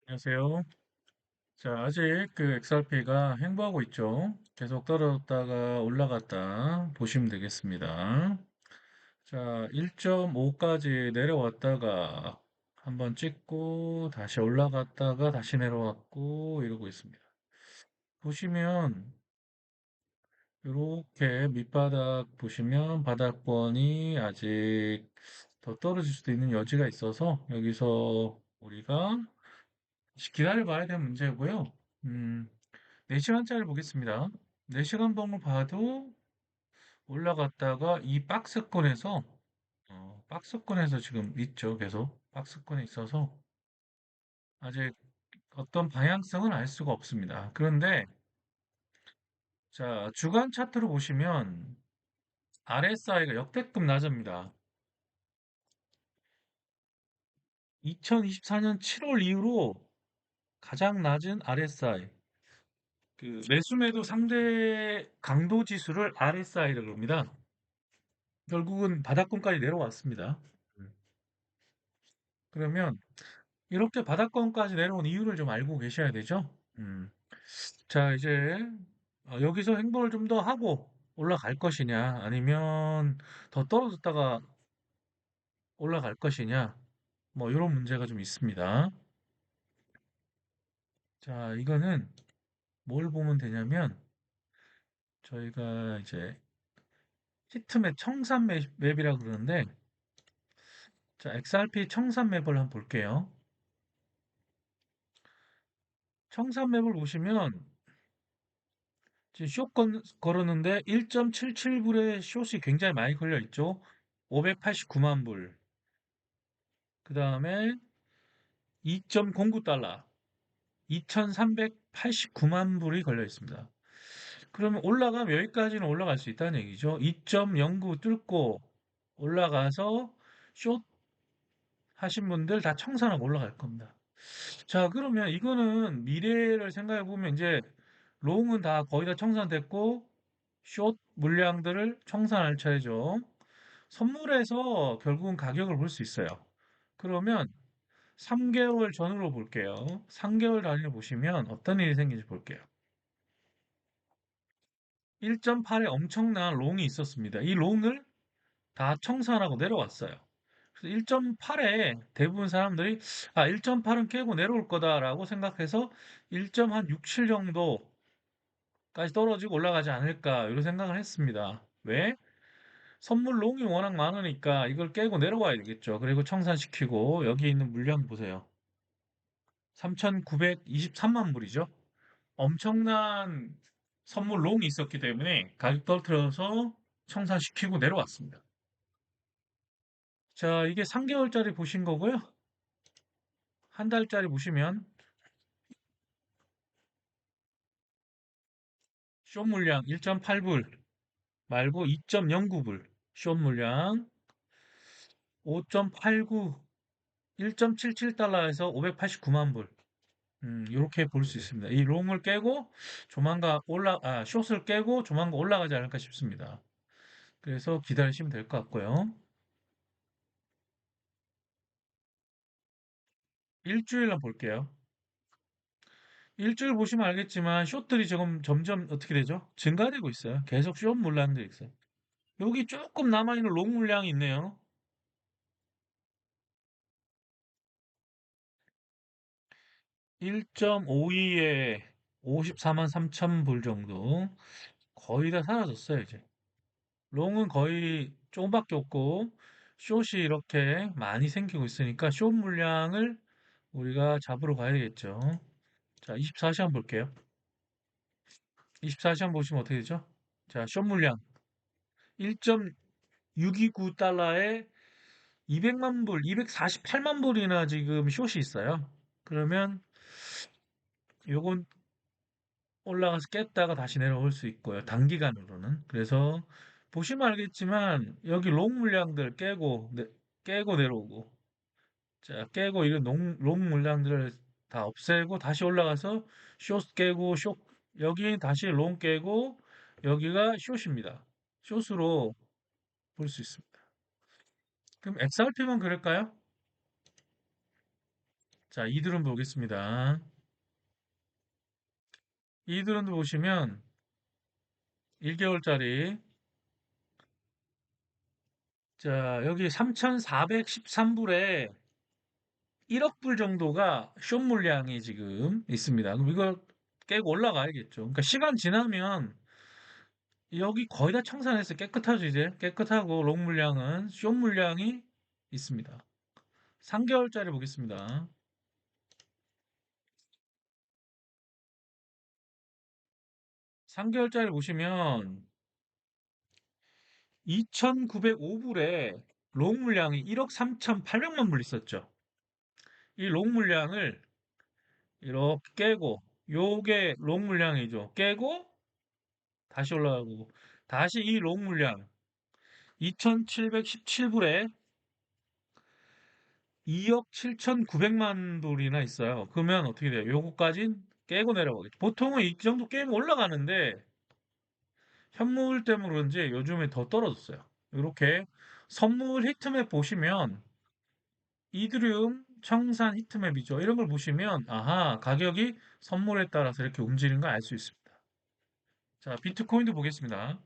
안녕하세요. 자, 아직 그 XRP가 횡보하고 있죠. 계속 떨어졌다가 올라갔다 보시면 되겠습니다. 자, 1.5까지 내려왔다가 한번 찍고 다시 올라갔다가 다시 내려왔고 이러고 있습니다. 보시면 이렇게 밑바닥 보시면 바닥권이 아직 더 떨어질 수도 있는 여지가 있어서 여기서 우리가 기다려 봐야 될 문제고요. 음, 4시간짜리 보겠습니다. 4시간 번호 봐도 올라갔다가 이 박스권에서 지금 있죠. 계속 박스권에 있어서 아직 어떤 방향성은 알 수가 없습니다. 그런데 자, 주간 차트로 보시면 RSI가 역대급 낮습니다. 2024년 7월 이후로 가장 낮은 RSI. 그 매수매도 상대 강도 지수를 RSI라고 합니다. 결국은 바닥권까지 내려왔습니다. 음. 그러면 이렇게 바닥권까지 내려온 이유를 좀 알고 계셔야 되죠. 자, 이제 여기서 행보를 좀 더 하고 올라갈 것이냐, 아니면 더 떨어졌다가 올라갈 것이냐, 뭐 이런 문제가 좀 있습니다. 자, 이거는 뭘 보면 되냐면 저희가 이제 히트맵 청산 맵이라고 그러는데, 자, XRP 청산 맵을 한번 볼게요. 청산 맵을 보시면 지금 걸었는데 1.77불의 숏이 굉장히 많이 걸려 있죠. 589만 불. 그 다음에 2.09달러. 2,389만 불이 걸려 있습니다. 그러면 올라가면 여기까지는 올라갈 수 있다는 얘기죠. 2.09 뚫고 올라가서 숏 하신 분들 다 청산하고 올라갈 겁니다. 자, 그러면 이거는 미래를 생각해 보면 이제 롱은 다 거의 다 청산됐고 숏 물량들을 청산할 차례죠. 선물에서 결국은 가격을 볼 수 있어요. 그러면 3개월 전으로 볼게요. 3개월 단위로 보시면 어떤 일이 생긴지 볼게요. 1.8에 엄청난 롱이 있었습니다. 이 롱을 다 청산하고 내려왔어요. 그래서 1.8에 대부분 사람들이 1.8은 깨고 내려올 거다라고 생각해서 1.67 정도까지 떨어지고 올라가지 않을까 이런 생각을 했습니다. 왜? 선물 롱이 워낙 많으니까 이걸 깨고 내려와야 되겠죠. 그리고 청산시키고 여기 있는 물량 보세요. 3,923만 불이죠. 엄청난 선물 롱이 있었기 때문에 가격 떨어뜨려서 청산시키고 내려왔습니다. 자, 이게 3개월짜리 보신 거고요. 한 달짜리 보시면 숏 물량 1.8불 말고 2.09불 숏 물량 5.89 1.77달러에서 589만 불. 이렇게 볼 수 있습니다. 이 롱을 깨고 조만간 숏을 깨고 조만간 올라가지 않을까 싶습니다. 그래서 기다리시면 될 것 같고요. 일주일 날 볼게요. 일주일 보시면 알겠지만 숏들이 지금 점점 어떻게 되죠? 증가되고 있어요. 계속 숏 물량들이 있어요. 여기 조금 남아있는 롱 물량이 있네요. 1.52에 54만 3천 불 정도 거의 다 사라졌어요, 이제. 롱은 거의 조금밖에 없고 숏이 이렇게 많이 생기고 있으니까 숏 물량을 우리가 잡으러 가야 겠죠. 자, 24시간 볼게요. 24시간 보시면 어떻게 되죠? 자, 숏 물량 1.629달러에 200만 불, 248만 불이나 지금 숏이 있어요. 그러면 요건 올라가서 깼다가 다시 내려올 수 있고요. 단기간으로는. 그래서 보시면 알겠지만 여기 롱 물량들 깨고 내려오고 자, 깨고 이런 롱 물량들을 다 없애고 다시 올라가서 숏 깨고 여기 다시 롱 깨고 여기가 숏입니다. 숏으로 볼 수 있습니다. 그럼 XRP만 그럴까요? 자, 이드론 보겠습니다. 이드론도 보시면 1개월짜리 자, 여기 3,413불에 1억 불 정도가 숏 물량이 지금 있습니다. 그럼 이걸 깨고 올라가야겠죠. 그러니까 시간 지나면 여기 거의 다 청산해서 깨끗하죠, 이제. 깨끗하고 롱 물량은 숏 물량이 있습니다. 3개월짜리 보겠습니다. 3개월짜리 보시면 2,905불에 롱 물량이 1억 3,800만 불 있었죠. 이 롱 물량을 이렇게 깨고 요게 롱 물량이죠. 깨고 다시 올라가고 다시 이 롱 물량 2,717불에 2억 7,900만 불이나 있어요. 그러면 어떻게 돼요? 요거까진 깨고 내려가겠죠. 보통은 이 정도 깨면 올라가는데 현물 때문에 그런지 요즘에 더 떨어졌어요. 이렇게 선물 히트맵 보시면 이드리움 청산 히트맵이죠. 이런 걸 보시면 아하 가격이 선물에 따라서 이렇게 움직이는 걸 알 수 있습니다. 자, 비트코인도 보겠습니다.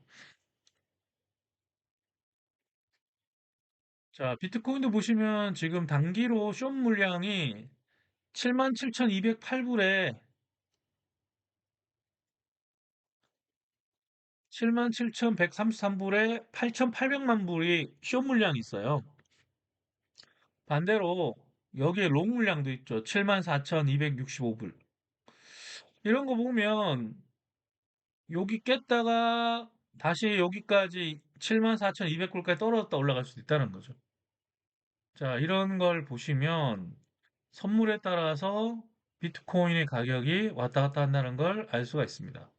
자, 비트코인도 보시면 지금 단기로 숏 물량이 77,208불에 77,133불에 8,800만 불이 숏 물량이 있어요. 반대로 여기에 롱 물량도 있죠. 74,265불. 이런 거 보면 여기 깼다가 다시 여기까지 74,200불까지 떨어졌다 올라갈 수도 있다는 거죠. 자, 이런 걸 보시면 선물에 따라서 비트코인의 가격이 왔다 갔다 한다는 걸 알 수가 있습니다.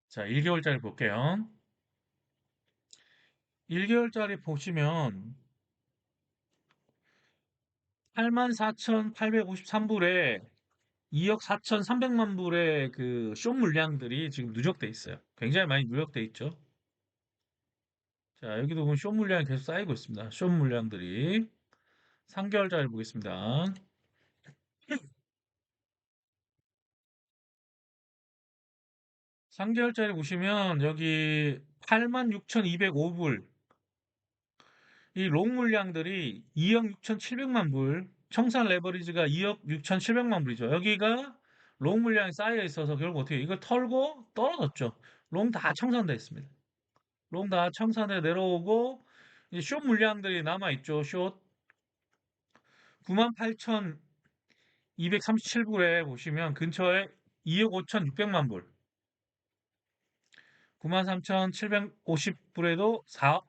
자, 1개월짜리 볼게요. 1개월짜리 보시면 84,853불에 2억 4,300만 불의 그 숏 물량들이 지금 누적돼 있어요. 굉장히 많이 누적돼 있죠. 자, 여기도 보면 숏 물량이 계속 쌓이고 있습니다. 숏 물량들이 3개월짜리 보겠습니다. 3개월짜리 보시면 여기 86,205불 이 롱 물량들이 2억 6,700만 불, 청산 레버리지가 2억 6,700만 불이죠. 여기가 롱 물량이 쌓여 있어서 결국 어떻게 이걸 털고 떨어졌죠. 롱 다 청산돼 있습니다. 롱 다 청산돼 내려오고 이제 숏 물량들이 남아 있죠. 숏 98,237불에 보시면 근처에 2억 5,600만 불, 93,750불에도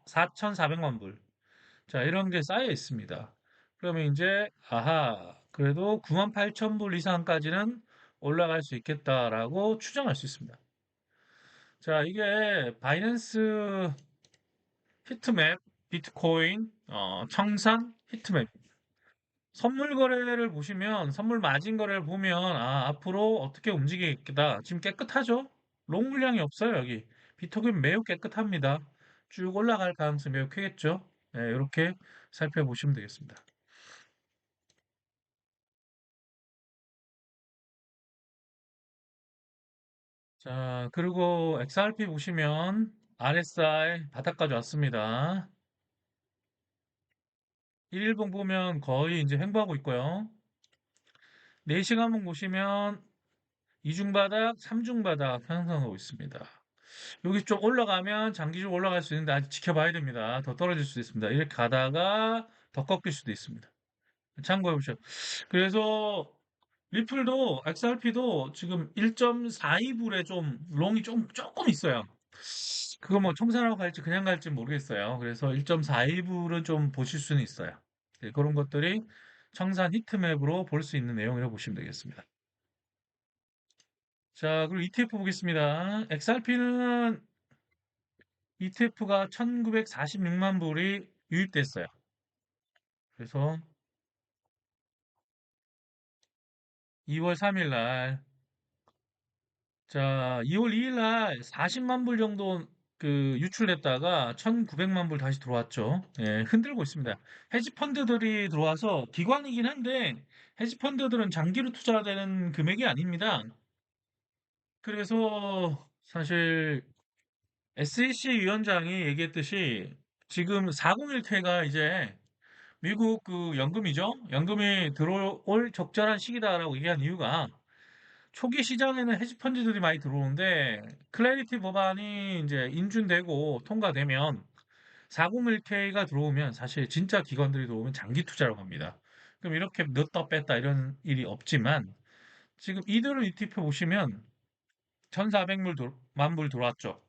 4,400만 불. 자, 이런 게 쌓여 있습니다. 그러면 이제, 아하, 그래도 98,000불 이상까지는 올라갈 수 있겠다라고 추정할 수 있습니다. 자, 이게 바이낸스 히트맵, 비트코인, 청산 히트맵. 선물 거래를 보시면, 선물 마진 거래를 보면, 아, 앞으로 어떻게 움직이겠다. 지금 깨끗하죠? 롱 물량이 없어요, 여기. 비트코인 매우 깨끗합니다. 쭉 올라갈 가능성이 매우 크겠죠? 네, 이렇게 살펴보시면 되겠습니다. 자, 그리고 XRP 보시면 RSI 바닥까지 왔습니다. 1일봉 보면 거의 이제 횡보하고 있고요. 4시간봉 보시면 2중 바닥, 3중 바닥 형성하고 있습니다. 여기 좀 올라가면 장기적으로 올라갈 수 있는데 아직 지켜봐야 됩니다. 더 떨어질 수도 있습니다. 이렇게 가다가 더 꺾일 수도 있습니다. 참고해 보셔. 그래서 리플도 XRP도 지금 1.42불에 좀 롱이 좀 조금 있어요. 그거 뭐 청산하고 갈지 그냥 갈지 모르겠어요. 그래서 1.42불은 좀 보실 수는 있어요. 네, 그런 것들이 청산 히트맵으로 볼 수 있는 내용이라고 보시면 되겠습니다. 자, 그리고 ETF 보겠습니다. XRP는 ETF가 1946만 불이 유입됐어요. 그래서 2월 3일 날, 자, 2월 2일 날 40만 불 정도 유출됐다가 1,900만 불 다시 들어왔죠. 예, 흔들고 있습니다. 헤지 펀드들이 들어와서 기관이긴 한데 헤지 펀드들은 장기로 투자되는 금액이 아닙니다. 그래서 사실 SEC 위원장이 얘기했듯이 지금 401k가 이제 미국 연금이죠. 연금이 들어올 적절한 시기다라고 얘기한 이유가 초기 시장에는 헤지 펀드들이 많이 들어오는데 클래리티 법안이 이제 인준되고 통과되면 401k가 들어오면 사실 진짜 기관들이 들어오면 장기 투자라고 합니다. 그럼 이렇게 넣었다 뺐다 이런 일이 없지만 지금 이들은 ETF 보시면 1,400만 불 들어왔죠.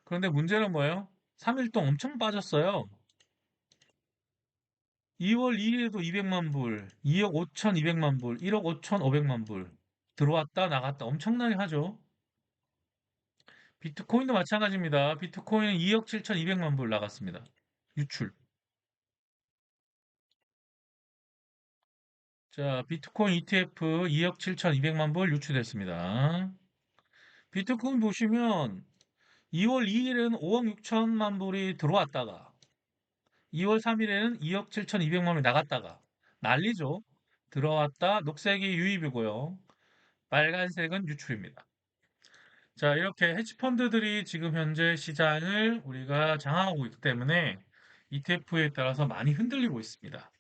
그런데 문제는 뭐예요? 3일 동안 엄청 빠졌어요. 2월 2일에도 200만 불, 2억 5,200만 불, 1억 5,500만 불 들어왔다 나갔다 엄청나게 하죠. 비트코인도 마찬가지입니다. 비트코인은 2억 7,200만 불 나갔습니다. 유출. 자, 비트코인 ETF 2억 7,200만 불 유출됐습니다. 비트코인 보시면 2월 2일에는 5억 6천만 불이 들어왔다가 2월 3일에는 2억 7,200만 불이 나갔다가 난리죠. 들어왔다 녹색이 유입이고요. 빨간색은 유출입니다. 자, 이렇게 헤지펀드들이 지금 현재 시장을 우리가 장악하고 있기 때문에 ETF에 따라서 많이 흔들리고 있습니다.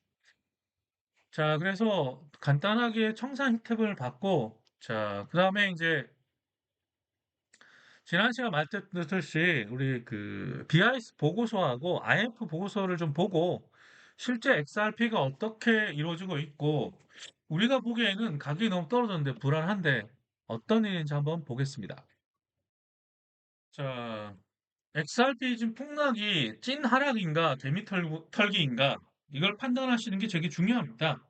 자, 그래서 간단하게 청산 혜택을 받고, 자, 그 다음에 이제 지난 시간 말씀드렸듯이 우리 BIS 보고서하고 IMF 보고서를 좀 보고 실제 XRP가 어떻게 이루어지고 있고 우리가 보기에는 가격이 너무 떨어졌는데 불안한데 어떤 일인지 한번 보겠습니다. 자, XRP 지금 폭락이 찐 하락인가 털기인가 이걸 판단하시는 게 되게 중요합니다.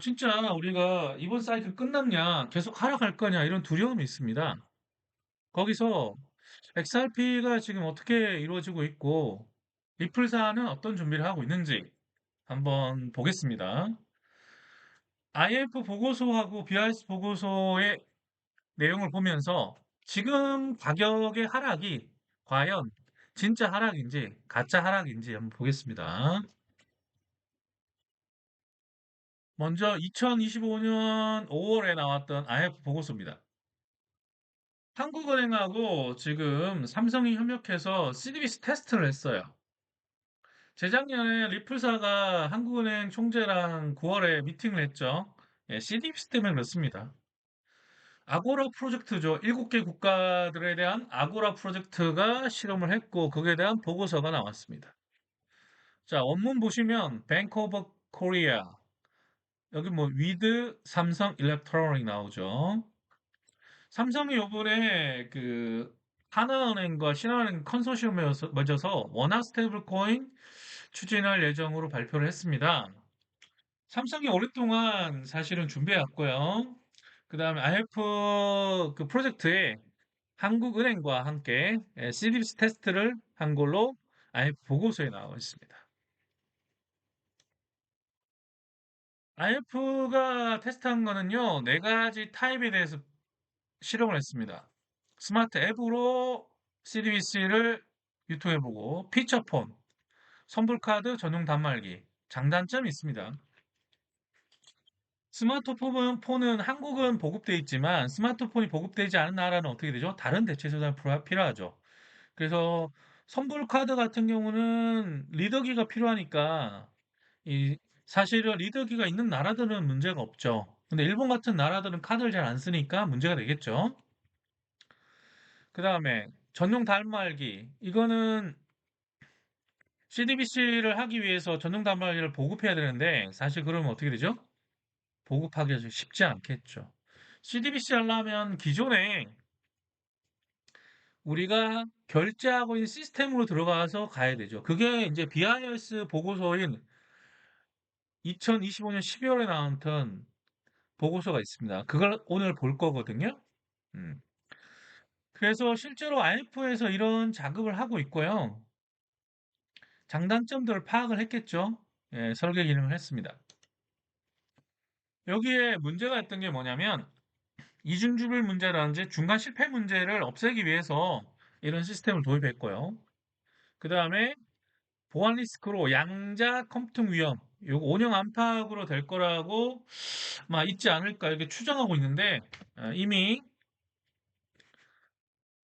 진짜 우리가 이번 사이클 끝났냐, 계속 하락할 거냐 이런 두려움이 있습니다. 거기서 XRP가 지금 어떻게 이루어지고 있고 리플사는 어떤 준비를 하고 있는지 한번 보겠습니다. IF 보고서하고 BIS 보고서의 내용을 보면서 지금 가격의 하락이 과연 진짜 하락인지 가짜 하락인지 한번 보겠습니다. 먼저 2025년 5월에 나왔던 IF 보고서입니다. 한국은행하고 지금 삼성이 협력해서 CDBC 테스트를 했어요. 재작년에 리플사가 한국은행 총재랑 9월에 미팅을 했죠. 예, CDBC 때문에 그렇습니다. 아고라 프로젝트죠. 7개 국가들에 대한 아고라 프로젝트가 실험을 했고 거기에 대한 보고서가 나왔습니다. 자, 원문 보시면 Bank of Korea 여기 뭐 위드 삼성 일렉트로닉 나오죠. 삼성이 요번에 하나은행과 신한은행 컨소시엄에 맺어서 원화 스테이블 코인 추진할 예정으로 발표를 했습니다. 삼성이 오랫동안 사실은 준비해왔고요. 그 다음에 IF 프로젝트에 한국은행과 함께 CDBC 테스트를 한 걸로 IF 보고서에 나와 있습니다. IF가 테스트한 거는요, 네 가지 타입에 대해서 실험을 했습니다. 스마트 앱으로 CDBC를 유통해보고, 피처폰, 선불카드 전용 단말기, 장단점이 있습니다. 스마트폰은 한국은 보급되어 있지만 스마트폰이 보급되지 않은 나라는 어떻게 되죠? 다른 대체 수단이 필요하죠. 그래서 선불카드 같은 경우는 리더기가 필요하니까 이 사실은 리더기가 있는 나라들은 문제가 없죠. 근데 일본 같은 나라들은 카드를 잘 안 쓰니까 문제가 되겠죠. 그 다음에 전용 단말기 이거는 CDBC를 하기 위해서 전용 단말기를 보급해야 되는데 사실 그러면 어떻게 되죠? 보급하기가 좀 쉽지 않겠죠. CDBC 하려면 기존에 우리가 결제하고 있는 시스템으로 들어가서 가야 되죠. 그게 이제 BIS 보고서인 2025년 12월에 나왔던 보고서가 있습니다. 그걸 오늘 볼 거거든요. 음. 그래서 실제로 IMF에서 이런 작업을 하고 있고요. 장단점들을 파악을 했겠죠. 예, 설계 기능을 했습니다. 여기에 문제가 있던 게 뭐냐면 이중주별 문제라든지 중간 실패 문제를 없애기 위해서 이런 시스템을 도입했고요. 그 다음에 보안 리스크로 양자 컴퓨팅 위험, 요거 운영 안팎으로 될 거라고 막 있지 않을까 이렇게 추정하고 있는데 이미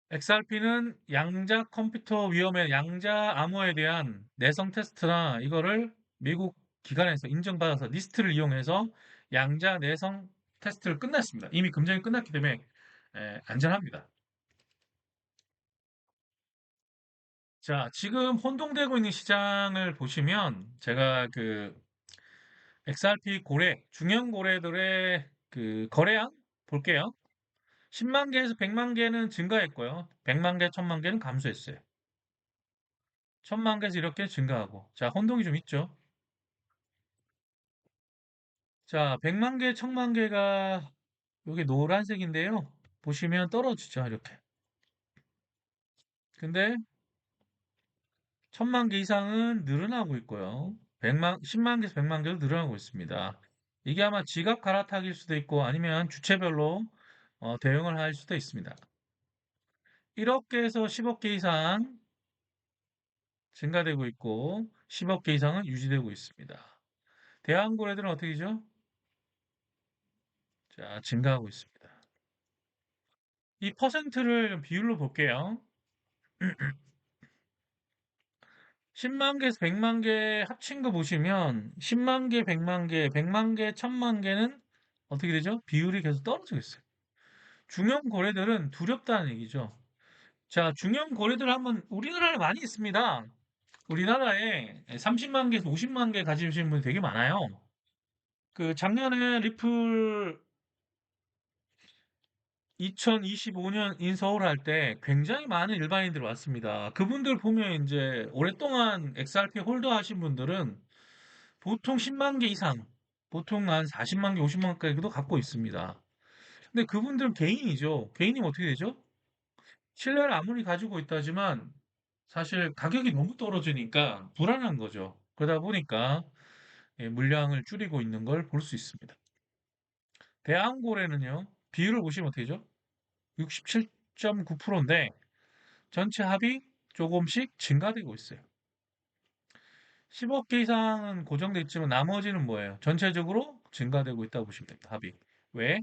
XRP는 양자 컴퓨터 위험의 양자 암호에 대한 내성 테스트나 이거를 미국 기관에서 인정받아서 니스트를 이용해서 양자 내성 테스트를 끝냈습니다. 이미 금정이 끝났기 때문에 안전합니다. 자, 지금 혼동되고 있는 시장을 보시면 제가 그 XRP 고래, 중형 고래들의 그 거래량 볼게요. 10만 개에서 100만 개는 증가했고요. 100만 개, 1000만 개는 감소했어요. 1000만 개에서 이렇게 증가하고. 자, 혼동이 좀 있죠. 자, 100만 개, 1000만 개가 여기 노란색인데요. 보시면 떨어지죠, 이렇게. 근데 1000만 개 이상은 늘어나고 있고요. 10만 개에서 100만 개도 늘어나고 있습니다. 이게 아마 지갑 갈아타기일 수도 있고 아니면 주체별로 대응을 할 수도 있습니다. 1억 개에서 10억 개 이상 증가되고 있고 10억 개 이상은 유지되고 있습니다. 대한고래들은 어떻게 되죠? 자, 증가하고 있습니다. 이 퍼센트를 비율로 볼게요. 10만 개에서 100만 개 합친 거 보시면 10만 개, 100만 개, 100만 개, 1000만 개는 어떻게 되죠? 비율이 계속 떨어지고 있어요. 중형 거래들은 두렵다는 얘기죠. 자, 중형 거래들 한번 우리나라에 많이 있습니다. 우리나라에 30만 개에서 50만 개 가지신 분이 되게 많아요. 그 작년에 리플 2025년 인서울 할 때 굉장히 많은 일반인들이 왔습니다. 그분들 보면 이제 오랫동안 XRP 홀더 하신 분들은 보통 10만 개 이상, 보통 한 40만 개, 50만 개도 갖고 있습니다. 근데 그분들은 개인이죠. 개인이면 어떻게 되죠? 신뢰를 아무리 가지고 있다지만 사실 가격이 너무 떨어지니까 불안한 거죠. 그러다 보니까 물량을 줄이고 있는 걸 볼 수 있습니다. 대한고래는요, 비율을 보시면 어떻게 되죠? 67.9%인데 전체 합이 조금씩 증가되고 있어요. 10억 개 이상은 고정돼 있지만 나머지는 뭐예요? 전체적으로 증가되고 있다고 보시면 됩니다. 합이. 왜?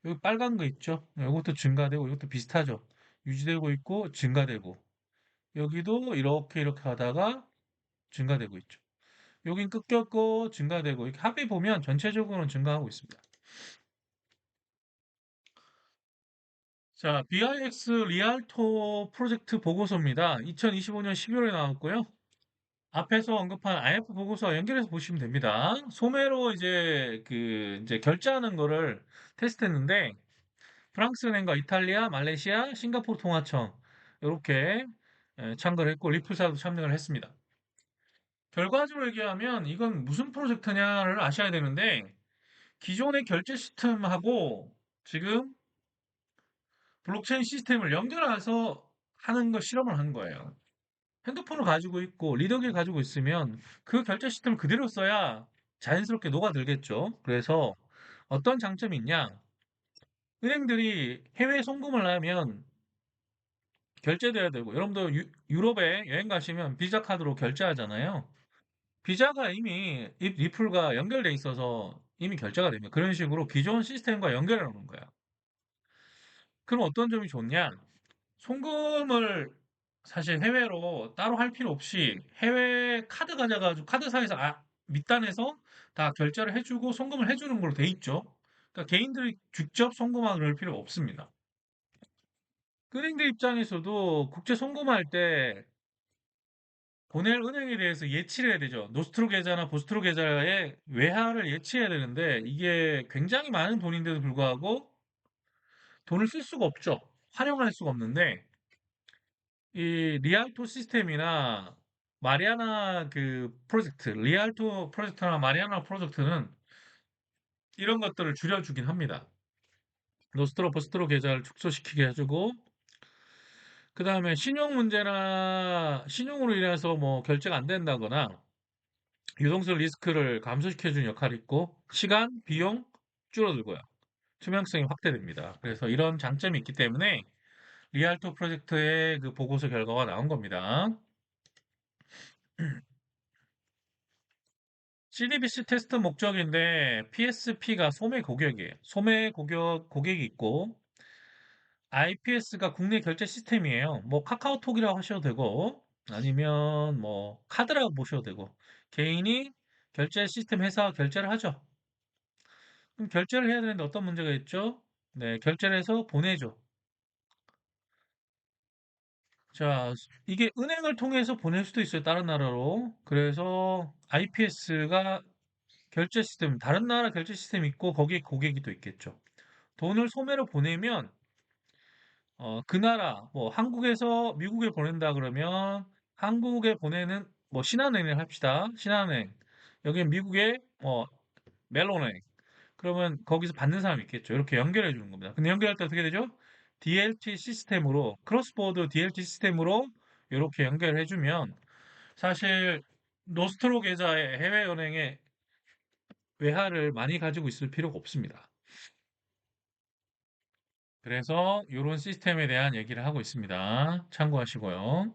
여기 빨간 거 있죠? 이것도 증가되고 이것도 비슷하죠? 유지되고 있고 증가되고 여기도 이렇게 이렇게 하다가 증가되고 있죠. 여긴 꺾였고 증가되고 이렇게 합이 보면 전체적으로는 증가하고 있습니다. 자, BIX 리알토 프로젝트 보고서입니다. 2025년 12월에 나왔고요. 앞에서 언급한 IF 보고서와 연결해서 보시면 됩니다. 소매로 이제 결제하는 거를 테스트했는데 프랑스 은행과 이탈리아, 말레이시아, 싱가포르 통화청 이렇게 참가를 했고 리플사도 참여를 했습니다. 결과적으로 얘기하면 이건 무슨 프로젝트냐를 아셔야 되는데 기존의 결제 시스템하고 지금 블록체인 시스템을 연결해서 하는 거 실험을 하는 거예요. 핸드폰을 가지고 있고 리더기를 가지고 있으면 그 결제 시스템을 그대로 써야 자연스럽게 녹아들겠죠. 그래서 어떤 장점이 있냐? 은행들이 해외 송금을 하면 결제돼야 되고 여러분도 유럽에 여행 가시면 비자 카드로 결제하잖아요. 비자가 이미 리플과 연결돼 있어서 이미 결제가 됩니다. 그런 식으로 기존 시스템과 연결해 놓는 거야. 그럼 어떤 점이 좋냐? 송금을 사실 해외로 따로 할 필요 없이 해외 카드 가져가지고 카드사에서 밑단에서 다 결제를 해주고 송금을 해주는 걸로 돼 있죠. 그러니까 개인들이 직접 송금하고 그럴 필요가 없습니다. 은행들 입장에서도 국제 송금할 때 보낼 은행에 대해서 예치를 해야 되죠. 노스트로 계좌나 보스트로 계좌에 외화를 예치해야 되는데 이게 굉장히 많은 돈인데도 불구하고 돈을 쓸 수가 없죠. 활용을 할 수가 없는데 이 리알토 시스템이나 마리아나 그 프로젝트, 리알토 프로젝트나 마리아나 프로젝트는 이런 것들을 줄여주긴 합니다. 노스트로 보스트로 계좌를 축소시키게 해주고 그 다음에 신용 문제나 신용으로 인해서 뭐 결제가 안 된다거나 유동성 리스크를 감소시켜주는 역할이 있고 시간, 비용 줄어들고요. 투명성이 확대됩니다. 그래서 이런 장점이 있기 때문에 리알토 프로젝트의 그 보고서 결과가 나온 겁니다. CDBC 테스트 목적인데 PSP가 소매 고객이에요. 소매 고객이 있고 IPS가 국내 결제 시스템이에요. 뭐 카카오톡이라고 하셔도 되고 아니면 뭐 카드라고 보셔도 되고 개인이 결제 시스템 회사와 결제를 하죠. 그럼 결제를 해야 되는데 어떤 문제가 있죠? 네, 결제를 해서 보내죠. 자, 이게 은행을 통해서 보낼 수도 있어요. 다른 나라로. 그래서 IPS가 결제 시스템, 다른 나라 결제 시스템이 있고 거기에 고객이 또 있겠죠. 돈을 소매로 보내면 그 나라 뭐 한국에서 미국에 보낸다 그러면 한국에 보내는 뭐 신한은행을 합시다. 신한은행. 여기 미국의 뭐 멜론은행. 그러면 거기서 받는 사람이 있겠죠. 이렇게 연결해 주는 겁니다. 근데 연결할 때 어떻게 되죠? DLT 시스템으로 크로스보드 DLT 시스템으로 이렇게 연결해 주면 사실 노스트로 계좌의 해외은행에 외화를 많이 가지고 있을 필요가 없습니다. 그래서 이런 시스템에 대한 얘기를 하고 있습니다. 참고하시고요.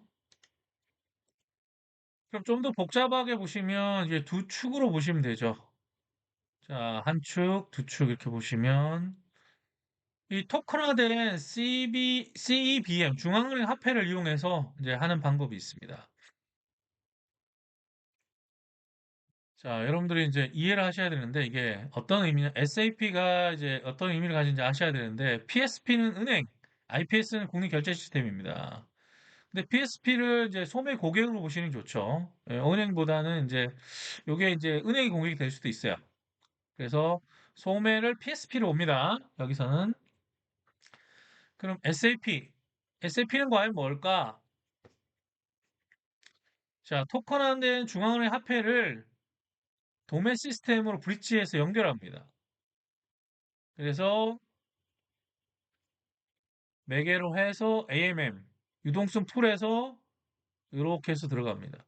그럼 좀 더 복잡하게 보시면 이제 두 축으로 보시면 되죠. 자, 한 축, 두 축 이렇게 보시면 이 토큰화된 CEBM 중앙은행 화폐를 이용해서 이제 하는 방법이 있습니다. 자, 여러분들이 이제 이해를 하셔야 되는데 이게 어떤 의미냐? SAP가 이제 어떤 의미를 가진지 아셔야 되는데 PSP는 은행, IPS는 국내 결제 시스템입니다. 근데 PSP를 이제 소매 고객으로 보시는 게 좋죠. 예, 은행보다는 이제 요게 이제 은행이 고객이 될 수도 있어요. 그래서 소매를 PSP로 옵니다. 여기서는. 그럼 SAP. SAP는 과연 뭘까? 자, 토큰화된 중앙은행 화폐를 도매 시스템으로 브릿지해서 연결합니다. 그래서 매개로 해서 AMM, 유동성 풀에서 이렇게 해서 들어갑니다.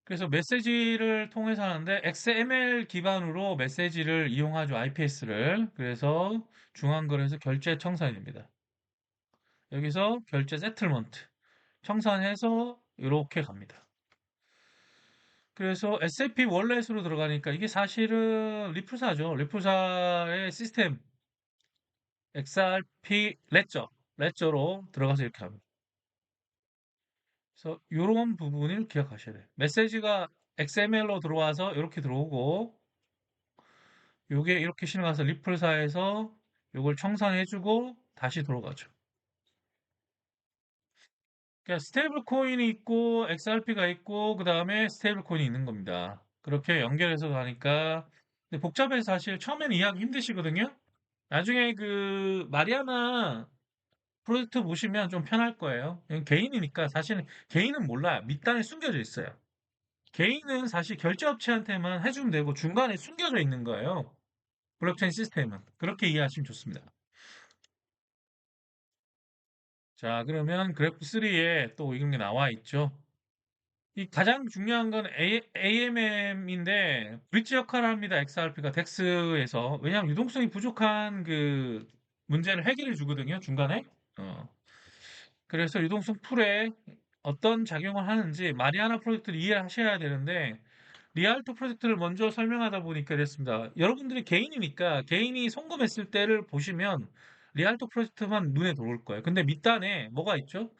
그래서 메시지를 통해서 하는데 XML 기반으로 메시지를 이용하죠. IPS를. 그래서 중앙거래소 결제 청산입니다. 여기서 결제 세틀먼트 청산해서 이렇게 갑니다. 그래서 SAP 월렛으로 들어가니까 이게 사실은 리플사죠. 리플사의 시스템 XRP 레저로 들어가서 이렇게 합니다. 그래서 이런 부분을 기억하셔야 돼요. 메시지가 XML로 들어와서 이렇게 들어오고 요게 이렇게 신어가서 리플사에서 요걸 청산해주고 다시 들어가죠. 그러니까 스테이블 코인이 있고 XRP가 있고 그 다음에 스테이블 코인이 있는 겁니다. 그렇게 연결해서 가니까 근데 복잡해서 사실 처음에는 이해하기 힘드시거든요. 나중에 그 마리아나 프로젝트 보시면 좀 편할 거예요. 개인이니까 사실은 개인은 몰라요. 밑단에 숨겨져 있어요. 개인은 사실 결제업체한테만 해주면 되고 중간에 숨겨져 있는 거예요. 블록체인 시스템은. 그렇게 이해하시면 좋습니다. 자, 그러면 그래프 3에 또 이런 게 나와 있죠. 이 가장 중요한 건 AMM인데 브릿지 역할을 합니다. XRP가 덱스에서. 왜냐하면 유동성이 부족한 그 문제를 해결해 주거든요. 중간에. 어. 그래서 유동성 풀에 어떤 작용을 하는지 마리아나 프로젝트를 이해하셔야 되는데 리알토 프로젝트를 먼저 설명하다 보니까 그랬습니다. 여러분들이 개인이니까 개인이 송금했을 때를 보시면 리알토 프로젝트만 눈에 들어올 거예요. 근데 밑단에 뭐가 있죠?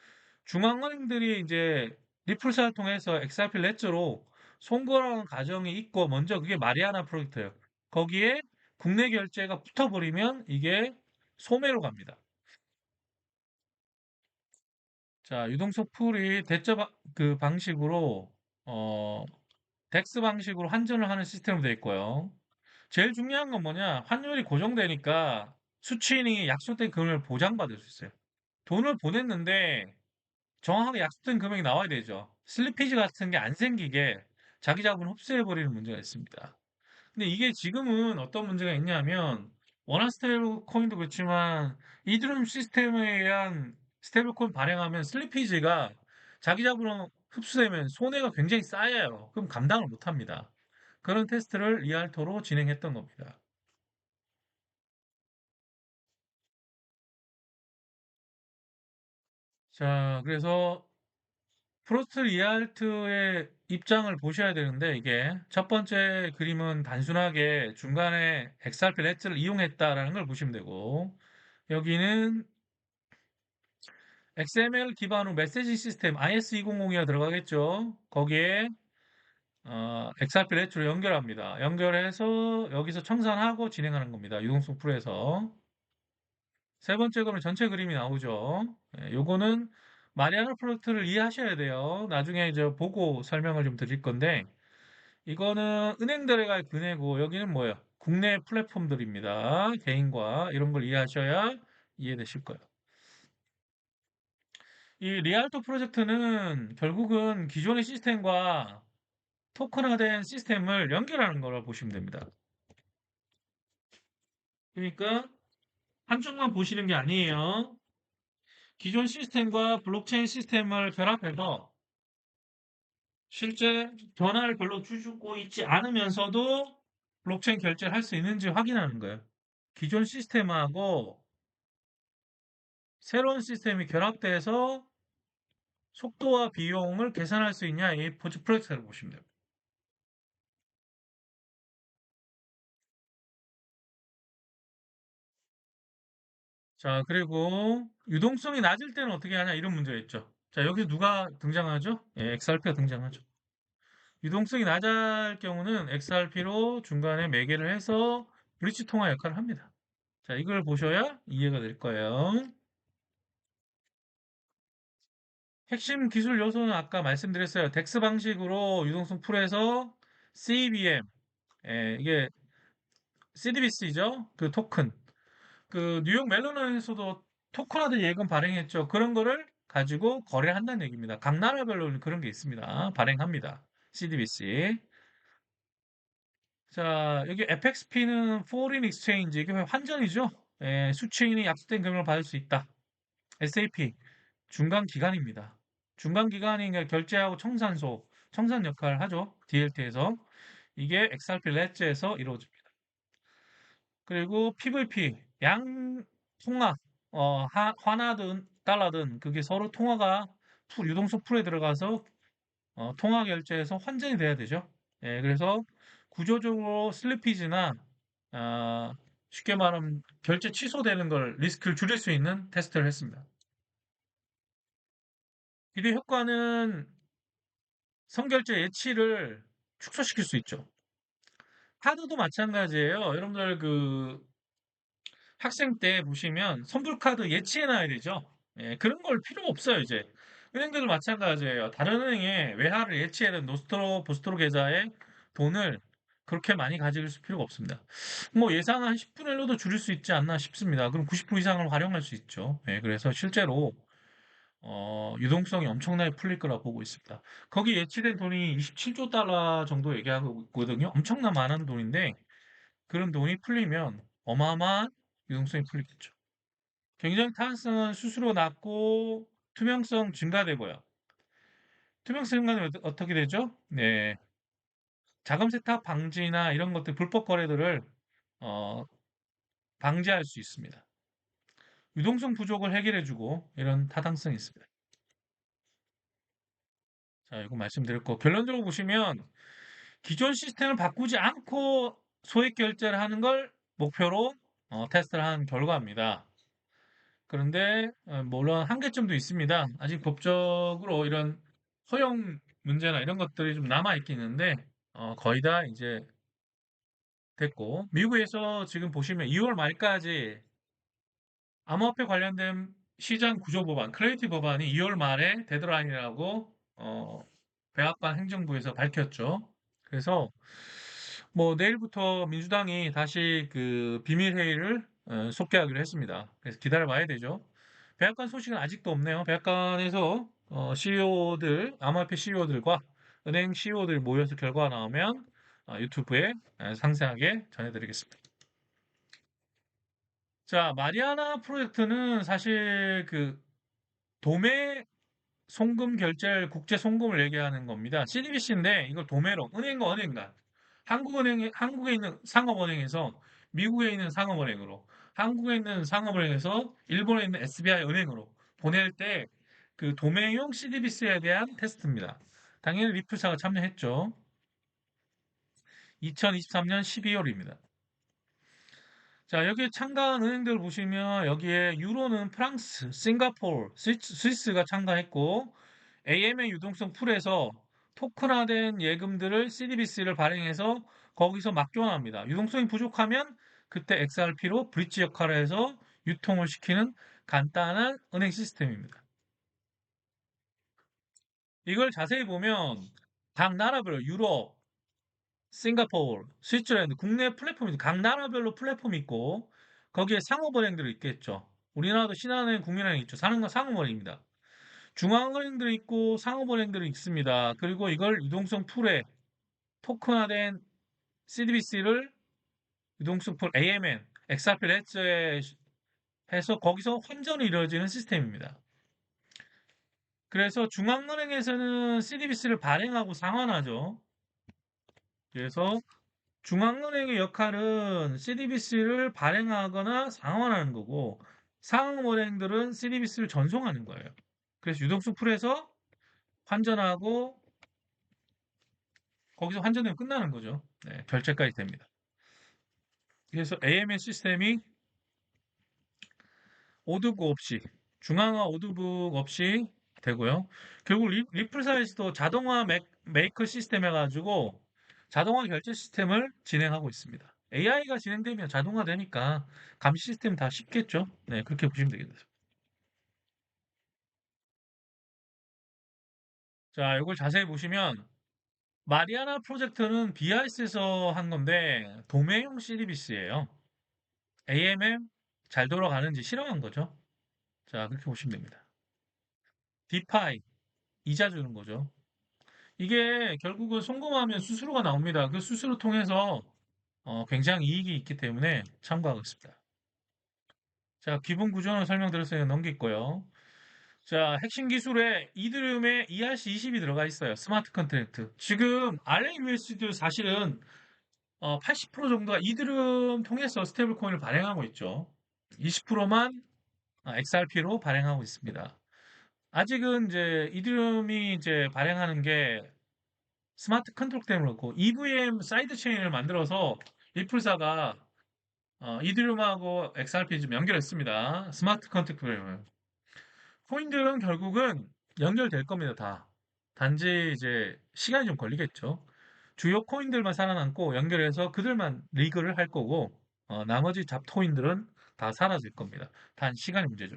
중앙은행들이 이제 리플사를 통해서 XRP 레저로 송금하는 과정이 있고 먼저 그게 마리아나 프로젝트예요. 거기에 국내 결제가 붙어버리면 이게 소매로 갑니다. 자, 유동성 풀이 그 방식으로 어, 덱스 방식으로 환전을 하는 시스템으로 되어 있고요. 제일 중요한 건 뭐냐? 환율이 고정되니까 수취인이 약속된 금액을 보장받을 수 있어요. 돈을 보냈는데 정확하게 약속된 금액이 나와야 되죠. 슬리피지 같은 게 안 생기게 자기 자본을 흡수해버리는 문제가 있습니다. 근데 이게 지금은 어떤 문제가 있냐면 원화 스테이블 코인도 그렇지만 이드리움 시스템에 의한 스테이블 코인 발행하면 슬리피지가 자기 자본으로 흡수되면 손해가 굉장히 쌓여요. 그럼 감당을 못 합니다. 그런 테스트를 리알토로 진행했던 겁니다. 자, 그래서 프로스트 리알트의 입장을 보셔야 되는데 이게 첫 번째 그림은 단순하게 중간에 XRP 렛츠를 이용했다라는 걸 보시면 되고 여기는 XML 기반으로 메시지 시스템 IS200이가 들어가겠죠. 거기에 XRP 렛츠로 연결합니다. 연결해서 여기서 청산하고 진행하는 겁니다. 유동성 풀에서. 세 번째 그림은 전체 그림이 나오죠. 예, 요거는 마리아나 프로젝트를 이해하셔야 돼요. 나중에 이제 보고 설명을 좀 드릴 건데 이거는 은행들의 은행이고 여기는 뭐예요? 국내 플랫폼들입니다. 개인과 이런 걸 이해하셔야 이해되실 거예요. 이 리알토 프로젝트는 결국은 기존의 시스템과 토큰화된 시스템을 연결하는 거라 보시면 됩니다. 그러니까 한쪽만 보시는 게 아니에요. 기존 시스템과 블록체인 시스템을 결합해서 실제 변화를 별로 주고 있지 않으면서도 블록체인 결제를 할 수 있는지 확인하는 거예요. 기존 시스템하고 새로운 시스템이 결합돼서 속도와 비용을 계산할 수 있냐 이 프로젝트라고 보시면 됩니다. 자, 그리고 유동성이 낮을 때는 어떻게 하냐 이런 문제가 있죠. 자, 여기 누가 등장하죠? 예, XRP가 등장하죠. 유동성이 낮을 경우는 XRP로 중간에 매개를 해서 브릿지 통화 역할을 합니다. 자, 이걸 보셔야 이해가 될 거예요. 핵심 기술 요소는 아까 말씀드렸어요. 덱스 방식으로 유동성 풀에서 CBM, 이게 CDBC죠? 그 토큰. 그 뉴욕 멜론에서도 토큰화된 예금 발행했죠. 그런 거를 가지고 거래한다는 얘기입니다. 각 나라별로 그런 게 있습니다. 발행합니다. CDBC. 자, 여기 FXP는 Foreign Exchange, 이게 환전이죠. 수취인이 약속된 금액을 받을 수 있다. SAP, 중간 기간입니다. 중간 기간이 그러니까 결제하고 청산소, 청산 역할을 하죠. DLT에서. 이게 XRP 렛즈에서 이루어집니다. 그리고 PVP, 양 통화, 화나든 달러든 그게 서로 통화가 유동성 풀에 들어가서 통화 결제에서 환전이 돼야 되죠. 예, 그래서 구조적으로 슬리피지나 아, 쉽게 말하면 결제 취소되는 걸 리스크를 줄일 수 있는 테스트를 했습니다. 비례 효과는 선결제 예치를 축소시킬 수 있죠. 카드도 마찬가지예요. 여러분들 그 학생 때 보시면 선불카드 예치해놔야 되죠. 예, 그런 걸 필요 없어요, 이제. 은행들도 마찬가지예요. 다른 은행에 외화를 예치해야 되는 노스트로, 보스트로 계좌에 돈을 그렇게 많이 가질 필요가 없습니다. 뭐 예상 한 10분의 1로도 줄일 수 있지 않나 싶습니다. 그럼 90% 이상을 활용할 수 있죠. 예, 그래서 실제로 유동성이 엄청나게 풀릴 거라 보고 있습니다. 거기 예치된 돈이 27조 달러 정도 얘기하고 있거든요. 엄청나 많은 돈인데 그런 돈이 풀리면 어마어마한 유동성이 풀리겠죠. 경쟁 타당성은 스스로 낮고 투명성 증가되고요. 투명성 증가는 어떻게 되죠? 네, 자금 세탁 방지나 이런 것들 불법 거래들을 어, 방지할 수 있습니다. 유동성 부족을 해결해주고 이런 타당성이 있습니다. 자, 이거 말씀드렸고 결론적으로 보시면 기존 시스템을 바꾸지 않고 소액 결제를 하는 걸 목표로 테스트를 한 결과입니다. 그런데 물론 한계점도 있습니다. 아직 법적으로 이런 허용 문제나 이런 것들이 좀 남아 있긴 있는데 거의 다 이제 됐고 미국에서 지금 보시면 2월 말까지 암호화폐 관련된 시장 구조 법안, 클래리티 법안이 2월 말에 데드라인이라고 백악관 행정부에서 밝혔죠. 그래서 뭐 내일부터 민주당이 다시 그 비밀 회의를 속개하기로 했습니다. 그래서 기다려봐야 되죠. 백악관 소식은 아직도 없네요. 백악관에서 CEO들, 암호화폐 CEO들과 은행 CEO들 모여서 결과가 나오면 유튜브에 상세하게 전해드리겠습니다. 자, 마리아나 프로젝트는 사실 그 도매 송금 결제를 국제 송금을 얘기하는 겁니다. CDBC인데 이걸 도매로 은행과 은행 간 한국에 있는 상업은행에서 미국에 있는 상업은행으로 한국에 있는 상업은행에서 일본에 있는 SBI 은행으로 보낼 때 그 도매용 CDBS에 대한 테스트입니다. 당연히 리플사가 참여했죠. 2023년 12월입니다. 자, 여기 참가한 은행들 보시면 여기에 유로는 프랑스, 싱가포르, 스위스가 참가했고 AM의 유동성 풀에서 토큰화된 예금들을 CDBC를 발행해서 거기서 막교환합니다. 유동성이 부족하면 그때 XRP로 브릿지 역할을 해서 유통을 시키는 간단한 은행 시스템입니다. 이걸 자세히 보면 각 나라별로 유럽, 싱가포르, 스위스랜드 국내 플랫폼이 각 나라별로 플랫폼이 있고 거기에 상호은행들이 있겠죠. 우리나라도 신한은행, 국민은행 있죠. 상호은행입니다. 중앙은행들이 있고 상호은행들이 있습니다. 그리고 이걸 유동성 풀에 토큰화된 CDBC를 유동성 풀 AMN, XRP 레츠에 해서 거기서 환전이 이루어지는 시스템입니다. 그래서 중앙은행에서는 CDBC를 발행하고 상환하죠. 그래서 중앙은행의 역할은 CDBC를 발행하거나 상환하는 거고 상업은행들은 CDBC를 전송하는 거예요. 그래서 유동성 풀에서 환전하고 거기서 환전되면 끝나는 거죠. 네, 결제까지 됩니다. 그래서 AMS 시스템이 오드북 없이 중앙화 오드북 없이 되고요. 결국 리플사에서도 자동화 메이커 시스템 해가지고 자동화 결제 시스템을 진행하고 있습니다. AI가 진행되면 자동화 되니까 감시 시스템 다 쉽겠죠. 네, 그렇게 보시면 되겠습니다. 자, 이걸 자세히 보시면 마리아나 프로젝트는 BIS에서 한 건데 도매용 CDBC예요. AMM 잘 돌아가는지 실험한 거죠. 자, 그렇게 보시면 됩니다. 디파이 이자 주는 거죠. 이게 결국은 송금하면 수수료가 나옵니다. 그 수수료 통해서 굉장히 이익이 있기 때문에 참고하겠습니다. 자, 기본 구조는 설명드렸으니까 넘길거요. 자, 핵심 기술에 이드리움에 ERC20이 들어가 있어요. 스마트 컨트랙트. 지금 RMUS도 사실은 80% 정도가 이드리움 통해서 스테이블 코인을 발행하고 있죠. 20%만 XRP로 발행하고 있습니다. 아직은 이제 이드리움이 이제 발행하는 게 스마트 컨트롤 때문에 그렇고 EVM 사이드 체인을 만들어서 리플사가 이드리움하고 XRP 좀 연결했습니다. 스마트 컨트롤 코인들은 결국은 연결될 겁니다. 다. 단지 이제 시간이 좀 걸리겠죠. 주요 코인들만 살아남고 연결해서 그들만 리그를 할 거고 나머지 잡코인들은 다 사라질 겁니다. 단 시간의 문제죠.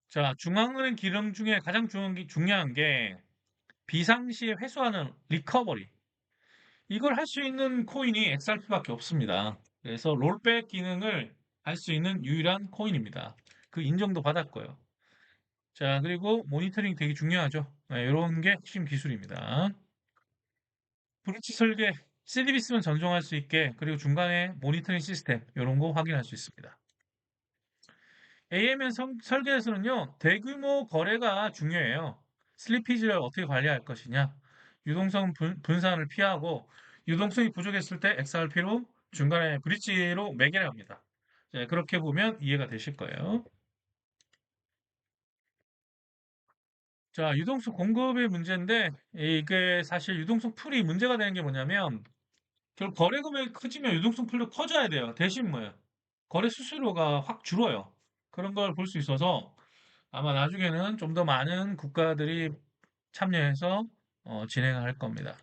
자, 중앙은행 기능 중에 가장 중요한 게 비상시에 회수하는 리커버리. 이걸 할 수 있는 코인이 XRP밖에 없습니다. 그래서 롤백 기능을 할 수 있는 유일한 코인입니다. 그 인정도 받았고요. 자, 그리고 모니터링 되게 중요하죠. 네, 이런 게 핵심 기술입니다. 브릿지 설계, CDBS만 전송할 수 있게, 그리고 중간에 모니터링 시스템, 이런 거 확인할 수 있습니다. AMN 설계에서는요, 대규모 거래가 중요해요. 슬리피지를 어떻게 관리할 것이냐, 유동성 분산을 피하고, 유동성이 부족했을 때 XRP로 중간에 브릿지로 매개를 합니다. 네, 그렇게 보면 이해가 되실 거예요. 자, 유동성 공급의 문제인데, 이게 사실 유동성 풀이 문제가 되는 게 뭐냐면, 결국 거래 금액이 커지면 유동성 풀도 커져야 돼요. 대신 뭐예요? 거래 수수료가 확 줄어요. 그런 걸 볼 수 있어서 아마 나중에는 좀 더 많은 국가들이 참여해서 진행을 할 겁니다.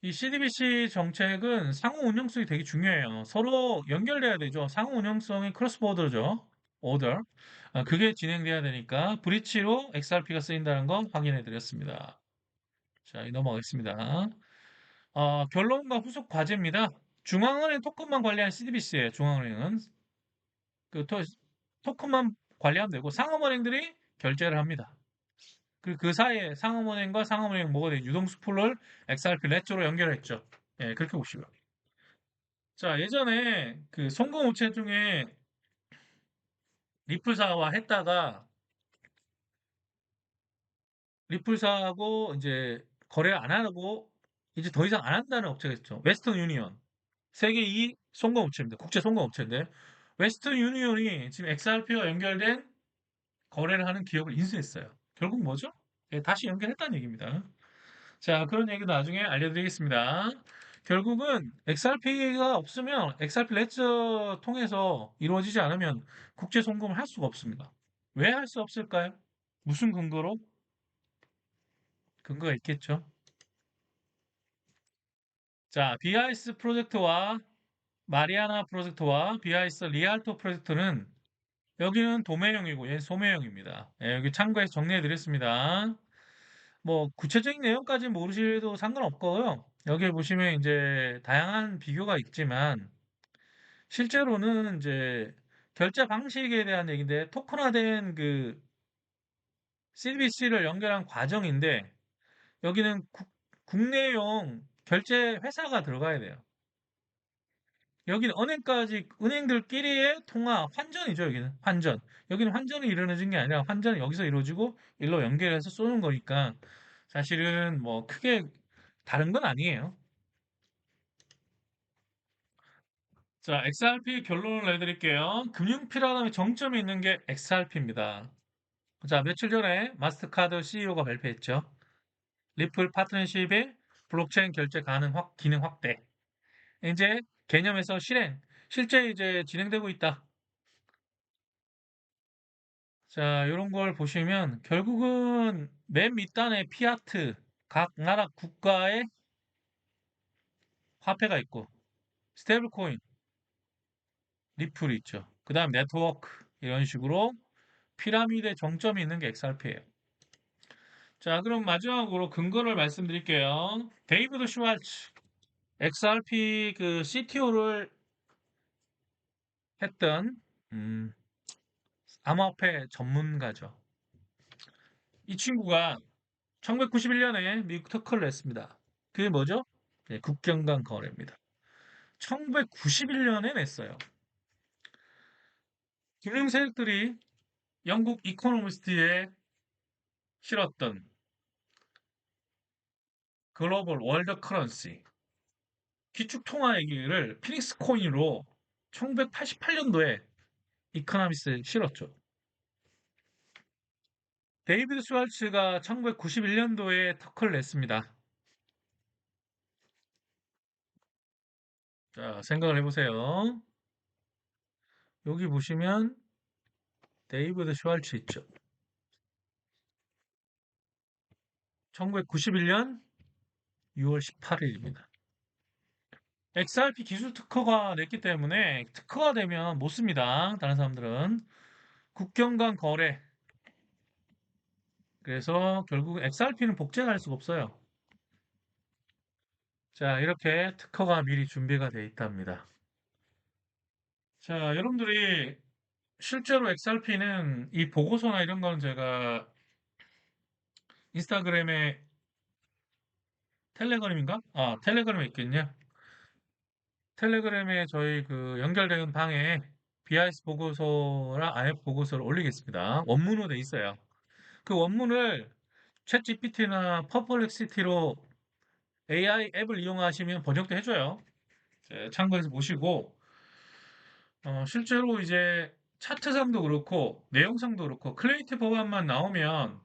이 CDBC 정책은 상호 운용성이 되게 중요해요. 서로 연결돼야 되죠. 상호 운용성이 크로스보더죠. 오더. 그게 진행돼야 되니까 브릿지로 XRP가 쓰인다는 거 확인해 드렸습니다. 자, 넘어가겠습니다. 결론과 후속 과제입니다. 중앙은행 토큰만 관리한 CDBC예요. 중앙은행은 그 토큰만 관리하면 되고 상업은행들이 결제를 합니다. 그 사이에 상업은행과 상업은행 뭐가 돼? 유동수풀을 XRP 레저로 연결했죠. 예, 그렇게 보시면. 자, 예전에 그 송금우체 중에 리플사와 했다가 리플사하고 이제 거래 안 하고 이제 더 이상 안 한다는 업체가 있죠. 웨스턴 유니언. 세계 2위 송금업체입니다. 국제 송금업체인데 웨스턴 유니온이 지금 XRP와 연결된 거래를 하는 기업을 인수했어요. 결국 뭐죠? 예, 다시 연결했다는 얘기입니다. 자, 그런 얘기도 나중에 알려드리겠습니다. 결국은 XRP가 없으면 XRP 레저 통해서 이루어지지 않으면 국제 송금을 할 수가 없습니다. 왜 할 수 없을까요? 무슨 근거로? 근거가 있겠죠. 자, BIS 프로젝트와 마리아나 프로젝트와 BIS 리알토 프로젝트는 여기는 도매형이고 얘는 소매형입니다. 예, 여기 참고해서 정리해 드렸습니다. 뭐 구체적인 내용까지 모르셔도 상관없고요. 여기 보시면 이제 다양한 비교가 있지만 실제로는 이제 결제 방식에 대한 얘기인데 토큰화된 그 CBC를 연결한 과정인데 여기는 국내용 결제 회사가 들어가야 돼요. 여기는 은행까지 은행들끼리의 통화 환전이죠. 여기는 환전. 여기는 환전이 이루어진 게 아니라 환전이 여기서 이루어지고 일로 연결해서 쏘는 거니까 사실은 뭐 크게 다른 건 아니에요. 자, XRP 결론을 내드릴게요. 금융 피라미드 정점이 있는 게 XRP입니다. 자, 며칠 전에 마스터카드 CEO가 발표했죠. 리플 파트너십의 블록체인 결제 가능 기능 확대. 이제 개념에서 실행, 실제 이제 진행되고 있다. 자, 이런 걸 보시면 결국은 맨 밑단에 피아트, 각 나라 국가의 화폐가 있고, 스테이블 코인, 리플이 있죠. 그 다음 네트워크, 이런 식으로 피라미드의 정점이 있는 게 XRP예요. 자, 그럼 마지막으로 근거를 말씀드릴게요. 데이비드 슈왈츠, XRP 그 CTO를 했던 음, 암호화폐 전문가죠. 이 친구가 1991년에 미국 특허를 냈습니다. 그게 뭐죠? 네, 국경 간 거래입니다. 1991년에 냈어요. 금융 세력들이 영국 이코노미스트에 실었던 글로벌 월드 커런시 기축 통화 얘기를 피닉스 코인으로 1988년도에 이코노미스트에 실었죠. 데이비드 슈왈츠가 1991년도에 특허를 냈습니다. 자, 생각을 해보세요. 여기 보시면 데이비드 슈왈츠 있죠. 1991년 6월 18일입니다. XRP 기술 특허가 냈기 때문에 특허가 되면 못 씁니다. 다른 사람들은. 국경 간 거래. 그래서 결국 XRP는 복제할 수가 없어요. 자, 이렇게 특허가 미리 준비가 돼 있답니다. 자, 여러분들이 실제로 XRP는 이 보고서나 이런 거는 제가 인스타그램에 텔레그램인가? 아, 텔레그램에 있겠냐? 텔레그램에 저희 그 연결된 방에 BIS 보고서랑 IF 보고서를 올리겠습니다. 원문으로 돼 있어요. 그 원문을 챗 GPT나 퍼플렉시티로 AI 앱을 이용하시면 번역도 해줘요. 참고해서 보시고, 실제로 이제 차트상도 그렇고, 내용상도 그렇고, 크리에이티브 법안만 나오면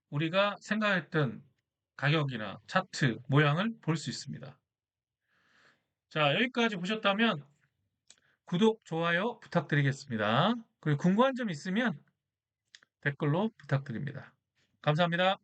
우리가 생각했던 가격이나 차트 모양을 볼 수 있습니다. 자, 여기까지 보셨다면 구독, 좋아요 부탁드리겠습니다. 그리고 궁금한 점 있으면 댓글로 부탁드립니다. 감사합니다.